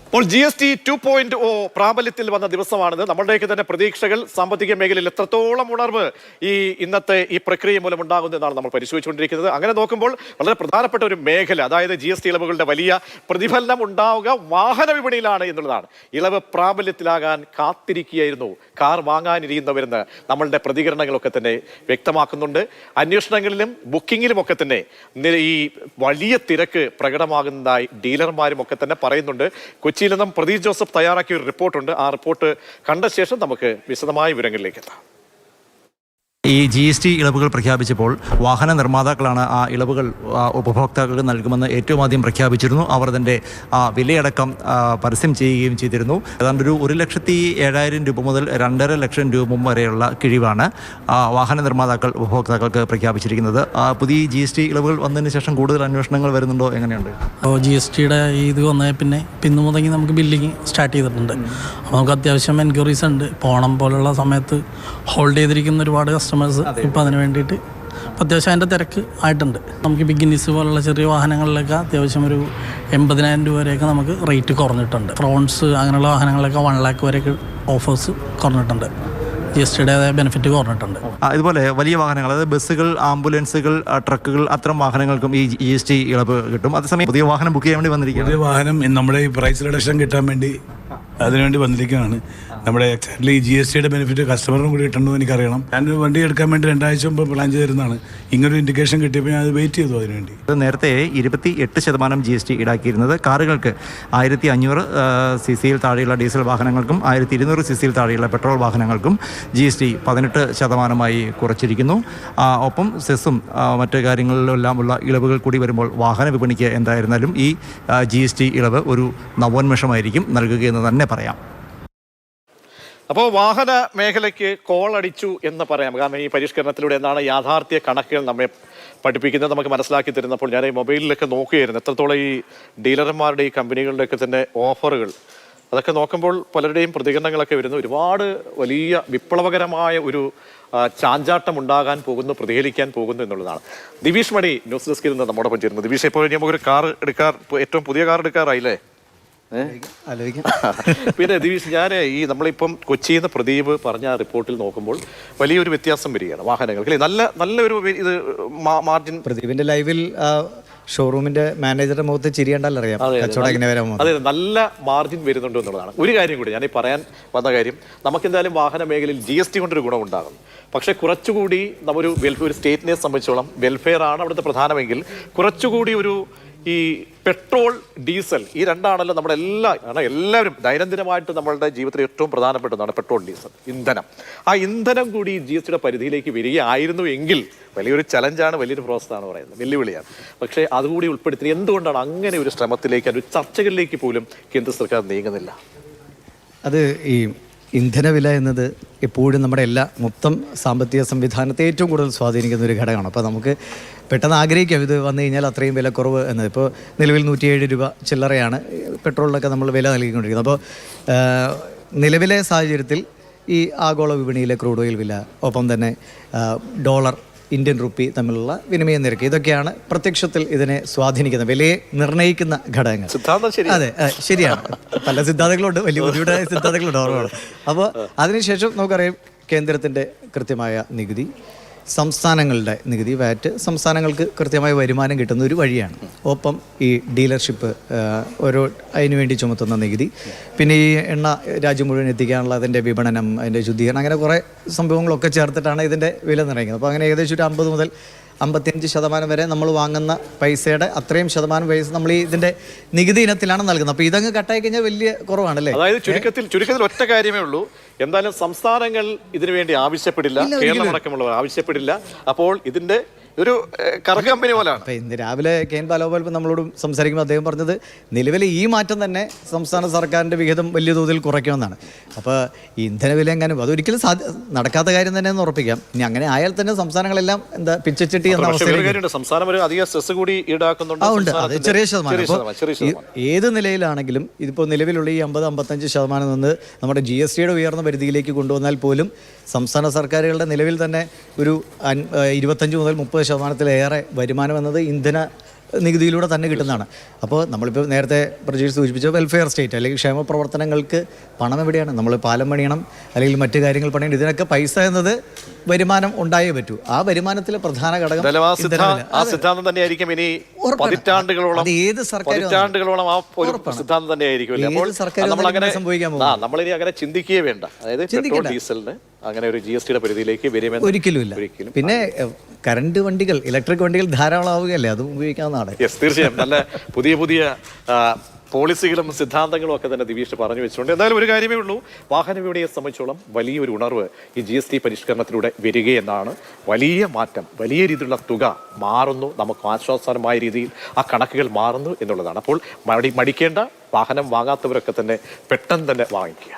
അപ്പോൾ GST 2.0 പ്രാബല്യത്തിൽ വന്ന ദിവസമാണിത്. നമ്മളുടെയൊക്കെ തന്നെ പ്രതീക്ഷകൾ സാമ്പത്തിക മേഖലയിൽ എത്രത്തോളം ഉണർവ് ഇന്നത്തെ ഈ പ്രക്രിയ മൂലം ഉണ്ടാകുന്നു എന്നാണ് നമ്മൾ പരിശോധിച്ചുകൊണ്ടിരിക്കുന്നത്. അങ്ങനെ നോക്കുമ്പോൾ വളരെ പ്രധാനപ്പെട്ട ഒരു മേഖല, അതായത് GST ഇളവുകളുടെ വലിയ പ്രതിഫലനം ഉണ്ടാവുക വാഹന വിപണിയിലാണ് എന്നുള്ളതാണ്. ഇളവ് പ്രാബല്യത്തിലാകാൻ കാത്തിരിക്കുകയായിരുന്നു കാർ വാങ്ങാനിരിക്കുന്നവരെന്ന് നമ്മളുടെ പ്രതികരണങ്ങളൊക്കെ തന്നെ വ്യക്തമാക്കുന്നുണ്ട്. അന്വേഷണങ്ങളിലും ബുക്കിങ്ങിലും ഒക്കെ തന്നെ ഈ വലിയ തിരക്ക് പ്രകടമാകുന്നതായി ഡീലർമാരും ഒക്കെ തന്നെ പറയുന്നുണ്ട്. കൊച്ചിയിൽ നിന്നും പ്രദീപ് ജോസഫ് തയ്യാറാക്കിയ ഒരു റിപ്പോർട്ടുണ്ട്. ആ റിപ്പോർട്ട് കണ്ട ശേഷം നമുക്ക് വിശദമായ വിവരങ്ങളിലേക്ക് എത്താം. ഈ GST ഇളവുകൾ പ്രഖ്യാപിച്ചപ്പോൾ വാഹന നിർമ്മാതാക്കളാണ് ആ ഇളവുകൾ ഉപഭോക്താക്കൾക്ക് നൽകുമെന്ന് ഏറ്റവും ആദ്യം പ്രഖ്യാപിച്ചിരുന്നു. അവർ അതിൻ്റെ വിലയടക്കം പരസ്യം ചെയ്യുകയും ചെയ്തിരുന്നു. ഏതാണ്ട് ഒരു 1,07,000 രൂപ മുതൽ 2.5 ലക്ഷം രൂപ വരെയുള്ള കിഴിവാണ് വാഹന നിർമ്മാതാക്കൾ ഉപഭോക്താക്കൾക്ക് പ്രഖ്യാപിച്ചിരിക്കുന്നത്. പുതിയ GST ഇളവുകൾ വന്നതിന് ശേഷം കൂടുതൽ അന്വേഷണങ്ങൾ വരുന്നുണ്ടോ? എങ്ങനെയുണ്ട്? GSTയുടെ ഇത് വന്നേ പിന്നെ ഇന്നു മുതൽ നമുക്ക് ബില്ലിങ് സ്റ്റാർട്ട് ചെയ്തിട്ടുണ്ട്. അപ്പോൾ നമുക്ക് അത്യാവശ്യം എൻക്വയറീസ് ഉണ്ട്. പോണം പോലുള്ള സമയത്ത് ഹോൾഡ് ചെയ്തിരിക്കുന്ന ഒരുപാട് കസ്റ്റമേഴ്സ് ഇപ്പോൾ അതിന് വേണ്ടിയിട്ട് അത്യാവശ്യം അതിൻ്റെ തിരക്ക് ആയിട്ടുണ്ട്. നമുക്ക് ബിഗിനീസ് പോലുള്ള ചെറിയ വാഹനങ്ങളിലൊക്കെ അത്യാവശ്യം ഒരു 80,000 രൂപ വരെയൊക്കെ നമുക്ക് റേറ്റ് കുറഞ്ഞിട്ടുണ്ട്. ഫ്രോൺസ് അങ്ങനെയുള്ള വാഹനങ്ങളിലൊക്കെ 1 lakh വരെയൊക്കെ ഓഫേഴ്സ് കുറഞ്ഞിട്ടുണ്ട്. GSTയുടെ ബെനിഫിറ്റ് കുറഞ്ഞിട്ടുണ്ട്. ഇതുപോലെ വലിയ വാഹനങ്ങൾ, അതായത് ബസ്സുകൾ, ആംബുലൻസുകൾ, ട്രക്കുകൾ, അത്തരം വാഹനങ്ങൾക്കും ഈ GST ഇളവ് കിട്ടും. അതേസമയം പുതിയ വാഹനം ബുക്ക് ചെയ്യാൻ വേണ്ടി വന്നിരിക്കുകയാണ്. പുതിയ വാഹനം നമ്മുടെ ഈ പ്രൈസ് റിഡക്ഷൻ കിട്ടാൻ വേണ്ടി അതിനുവേണ്ടി വന്നിരിക്കുകയാണ്. നമ്മുടെ എക്സാക്ട്ലി GSTയുടെ ബെനിഫിറ്റ് കസ്റ്റമറിനും കൂടി കിട്ടണമെന്ന് എനിക്കറിയണം. ഞാനൊരു വണ്ടി എടുക്കാൻ വേണ്ടി 2 ആഴ്ച മുമ്പ് പ്ലാൻ ചെയ്തിരുന്നതാണ്. ഇങ്ങനൊരു ഇൻഡിക്കേഷൻ കിട്ടിയപ്പോൾ ഞാൻ അത് വെയിറ്റ് ചെയ്തു അതിനുവേണ്ടി. നേരത്തെ 28% GST ഈടാക്കിയിരുന്നത് കാറുകൾക്ക് 1500 cc താഴെയുള്ള ഡീസൽ വാഹനങ്ങൾക്കും 1200 cc താഴെയുള്ള പെട്രോൾ വാഹനങ്ങൾക്കും GST 18% കുറച്ചിരിക്കുന്നു. ഒപ്പം സെസ്സും മറ്റു കാര്യങ്ങളിലെല്ലാമുള്ള ഇളവുകൾ കൂടി വരുമ്പോൾ വാഹന വിപണിക്ക് എന്തായിരുന്നാലും ഈ GST ഇളവ് ഒരു നവോന്മേഷമായിരിക്കും നൽകുകയെന്ന് തന്നെ പറയാം. അപ്പോൾ വാഹന മേഖലയ്ക്ക് കോൾ അടിച്ചു എന്ന് പറയാം. കാരണം ഈ പരിഷ്കരണത്തിലൂടെ എന്താണ് യാഥാർത്ഥ്യ കണക്കുകൾ നമ്മെ പഠിപ്പിക്കുന്നത് നമുക്ക് മനസ്സിലാക്കി തരുന്നപ്പോൾ ഞാൻ ഈ മൊബൈലിലൊക്കെ നോക്കുകയായിരുന്നു എത്രത്തോളം ഈ ഡീലർമാരുടെ ഈ കമ്പനികളുടെയൊക്കെ തന്നെ ഓഫറുകൾ അതൊക്കെ നോക്കുമ്പോൾ പലരുടെയും പ്രതികരണങ്ങളൊക്കെ വരുന്നു. ഒരുപാട് വലിയ വിപ്ലവകരമായ ഒരു ചാഞ്ചാട്ടം ഉണ്ടാകാൻ പോകുന്നു, പ്രതികരിക്കാൻ പോകുന്നു എന്നുള്ളതാണ്. ദിവിഷ് മണി ന്യൂസ് ഡെസ്കിൽ നിന്ന് നമ്മുടെ പറ്റിയിരുന്നു. ദിവിഷ്, ഇപ്പോൾ നമുക്കൊരു കാർ ഏറ്റവും പുതിയ കാർ എടുക്കാറായില്ലേ? പിന്നെ ദിവിഷ്, ഞാൻ നമ്മളിപ്പം കൊച്ചിയിൽ നിന്ന് പ്രദീപ് പറഞ്ഞ റിപ്പോർട്ടിൽ നോക്കുമ്പോൾ വലിയൊരു വ്യത്യാസം വരികയാണ് വാഹനങ്ങൾക്ക്. നല്ലൊരു ഇത് മാർജിൻ. പ്രദീപിന്റെ ലൈവിൽ ഷോറൂമിന്റെ മാനേജറുടെ മുഖത്ത് ചിരിയണ്ടല്ലോ അറിയാം. അതെ, നല്ല മാർജിൻ വരുന്നുണ്ട് എന്നുള്ളതാണ്. ഒരു കാര്യം കൂടി ഞാൻ പറയാൻ വന്ന കാര്യം, നമുക്കെന്തായാലും വാഹന മേഖലയിൽ GST കൊണ്ടൊരു ഗുണമുണ്ടാകും. പക്ഷെ കുറച്ചുകൂടി ഒരു സ്റ്റേറ്റിനെ സംബന്ധിച്ചോളം വെൽഫെയർ ആണ് അവിടുത്തെ പ്രധാനമെങ്കിൽ കുറച്ചുകൂടി ഈ പെട്രോൾ, ഡീസൽ, ഈ രണ്ടാണല്ലോ നമ്മുടെ എല്ലാവരും ദൈനംദിനമായിട്ട് നമ്മളുടെ ജീവിതത്തിൽ ഏറ്റവും പ്രധാനപ്പെട്ടതാണ് പെട്രോൾ, ഡീസൽ, ഇന്ധനം. ആ ഇന്ധനം കൂടി GSTയുടെ പരിധിയിലേക്ക് വരികയായിരുന്നു എങ്കിൽ വലിയൊരു ചലഞ്ചാണ്, വലിയൊരു പ്രോസസ്സാണ് പറയുന്നത്, വെല്ലുവിളിയാണ്. പക്ഷേ അതുകൂടി ഉൾപ്പെടുത്തി എന്തുകൊണ്ടാണ് അങ്ങനെ ഒരു ശ്രമത്തിലേക്ക്, ഒരു ചർച്ചകളിലേക്ക് പോലും കേന്ദ്ര സർക്കാർ നീങ്ങുന്നില്ല? അത് ഈ ഇന്ധനവില എന്നത് എപ്പോഴും നമ്മുടെ മൊത്തം സാമ്പത്തിക സംവിധാനത്തെ ഏറ്റവും കൂടുതൽ സ്വാധീനിക്കുന്ന ഒരു ഘടകമാണ്. അപ്പോൾ നമുക്ക് പെട്ടെന്ന് ആഗ്രഹിക്കാം ഇത് വന്നു കഴിഞ്ഞാൽ അത്രയും വിലക്കുറവ് എന്നത്. ഇപ്പോൾ നിലവിൽ 107 രൂപ ചില്ലറയാണ് പെട്രോളിനൊക്കെ നമ്മൾ വില നൽകിക്കൊണ്ടിരിക്കുന്നത്. അപ്പോൾ നിലവിലെ സാഹചര്യത്തിൽ ഈ ആഗോള വിപണിയിലെ ക്രൂഡ് ഓയിൽ വില, ഒപ്പം തന്നെ ഡോളർ, ഇന്ത്യൻ റുപ്പി തമ്മിലുള്ള വിനിമയ നിരക്ക്, ഇതൊക്കെയാണ് പ്രത്യക്ഷത്തിൽ ഇതിനെ സ്വാധീനിക്കുന്ന, വിലയെ നിർണ്ണയിക്കുന്ന ഘടകങ്ങൾ. അതെ, ശരിയാണ്. പല സിദ്ധാന്തങ്ങളുണ്ട്, വലിയ ബുദ്ധിമുട്ടായ സിദ്ധാന്തങ്ങളുണ്ട്, ഓർമ്മയാണ്. അപ്പോൾ അതിനുശേഷം നമുക്കറിയാം കേന്ദ്രത്തിൻ്റെ കൃത്യമായ നികുതി, സംസ്ഥാനങ്ങളുടെ നികുതി, വാറ്റ്, സംസ്ഥാനങ്ങൾക്ക് കൃത്യമായ വരുമാനം കിട്ടുന്ന ഒരു വഴിയാണ്. ഒപ്പം ഈ ഡീലർഷിപ്പ് അതിനുവേണ്ടി ചുമത്തുന്ന നികുതി, പിന്നെ ഈ എണ്ണ രാജ്യം മുഴുവൻ എത്തിക്കാനുള്ള അതിൻ്റെ വിപണനം, അതിൻ്റെ ശുദ്ധീകരണം, അങ്ങനെ കുറേ സംഭവങ്ങളൊക്കെ ചേർത്തിട്ടാണ് ഇതിൻ്റെ വില നിർണ്ണയിക്കുന്നത്. അപ്പോൾ അങ്ങനെ ഏകദേശം ഒരു 50 മുതൽ 55% വരെ നമ്മൾ വാങ്ങുന്ന പൈസയുടെ അത്രയും ശതമാനം പൈസ നമ്മൾ ഇതിന്റെ നികുതി ഇനത്തിലാണ് നൽകുന്നത്. അപ്പോൾ ഇതങ്ങ് കട്ടായി കഴിഞ്ഞാൽ വലിയ കുറവാണല്ലേ? അതായത് ചുരുക്കത്തിൽ ഒറ്റ കാര്യമേ ഉള്ളൂ, എന്തായാലും സംസ്ഥാനങ്ങൾ ഇതിനു വേണ്ടി ആവശ്യപ്പെടില്ല, കേരളം അടക്കമുള്ളവർ ആവശ്യപ്പെടില്ല. അപ്പോൾ ഇതിന്റെ ഒരു കറക്കമ്പനി പോലെയാണ്. അപ്പം ഇന്ന് രാവിലെ KN ബാലഗോപാൽ നമ്മളോട് സംസാരിക്കുമ്പോൾ അദ്ദേഹം പറഞ്ഞത് നിലവിലെ ഈ മാറ്റം തന്നെ സംസ്ഥാന സർക്കാരിൻ്റെ വിഹിതം വലിയ തോതിൽ കുറയ്ക്കുമെന്നാണ്. അപ്പോൾ ഈ ഇന്ധനവില എങ്ങാനും അതൊരിക്കലും നടക്കാത്ത കാര്യം തന്നെ എന്ന് ഉറപ്പിക്കാം. ഇനി അങ്ങനെ ആയാൽ തന്നെ സംസ്ഥാനങ്ങളെല്ലാം പിച്ചച്ചട്ടി എന്ന അവസ്ഥ സംസ്ഥാനം അധികം സ്ട്രെസ് കൂടി ഈടാക്കുന്നുണ്ട്. അത് ചെറിയ ശതമാനം. ഏത് നിലയിലാണെങ്കിലും ഇതിപ്പോൾ നിലവിലുള്ള ഈ 50-55% നിന്ന് നമ്മുടെ GSTയുടെ ഉയർന്ന പരിധിയിലേക്ക് കൊണ്ടുവന്നാൽ പോലും സംസ്ഥാന സർക്കാരുകളുടെ നിലവിൽ തന്നെ ഒരു 25 മുതൽ 30% വരുമാനം എന്നത് ഇന്ധന നികുതിയിലൂടെ തന്നെ കിട്ടുന്നതാണ്. അപ്പോൾ നമ്മളിപ്പോൾ നേരത്തെ പ്രജീഷ് സൂചിപ്പിച്ച വെൽഫെയർ സ്റ്റേറ്റ് അല്ലെങ്കിൽ ക്ഷേമ പ്രവർത്തനങ്ങൾക്ക് പണം എവിടെയാണ്? നമ്മൾ പാലം പണിയണം അല്ലെങ്കിൽ മറ്റു കാര്യങ്ങൾ പണിയണം. ഇതിനൊക്കെ പൈസ എന്നത് വരുമാനം ഉണ്ടായേ പറ്റൂ. ആ വരുമാനത്തിലെ പ്രധാന ഘടകം ആ സിദ്ധാന്തം തന്നെയായിരിക്കും ഇനി പതിറ്റാണ്ടുകളോളം ആ ഒരു സിദ്ധാന്തം തന്നെയായിരിക്കും. അപ്പോൾ നമ്മളിനി അങ്ങനെ ചിന്തിക്കുകയേ വേണ്ട. അതായത് പെട്രോൾ ഡീസലിന് അങ്ങനെ ഒരു GST പരിധിയിലേക്ക് വരുമെന്ന് ഒരിക്കലുമില്ല. പിന്നെ കറണ്ട് വണ്ടികൾ, ഇലക്ട്രിക് വണ്ടികൾ ധാരാളം ആവുകയല്ലേ, അതും ഉപയോഗിക്കാവുന്നതാണ്. തീർച്ചയായും നല്ല പുതിയ പോളിസികളും സിദ്ധാന്തങ്ങളും ഒക്കെ തന്നെ ദിവിഷ് പറഞ്ഞു വെച്ചിട്ടുണ്ട്. എന്തായാലും ഒരു കാര്യമേ ഉള്ളൂ, വാഹന വിപണിയെ സംബന്ധിച്ചോളം വലിയൊരു ഉണർവ് ഈ GST പരിഷ്കരണത്തിലൂടെ വരികയെന്നാണ്. വലിയ മാറ്റം, വലിയ രീതിയിലുള്ള തുക മാറുന്നു, നമുക്ക് ആശ്വാസകരമായ രീതിയിൽ ആ കണക്കുകൾ മാറുന്നു എന്നുള്ളതാണ്. അപ്പോൾ മടിക്കേണ്ട, വാഹനം വാങ്ങാത്തവരൊക്കെ തന്നെ പെട്ടെന്ന് തന്നെ വാങ്ങിക്കുക.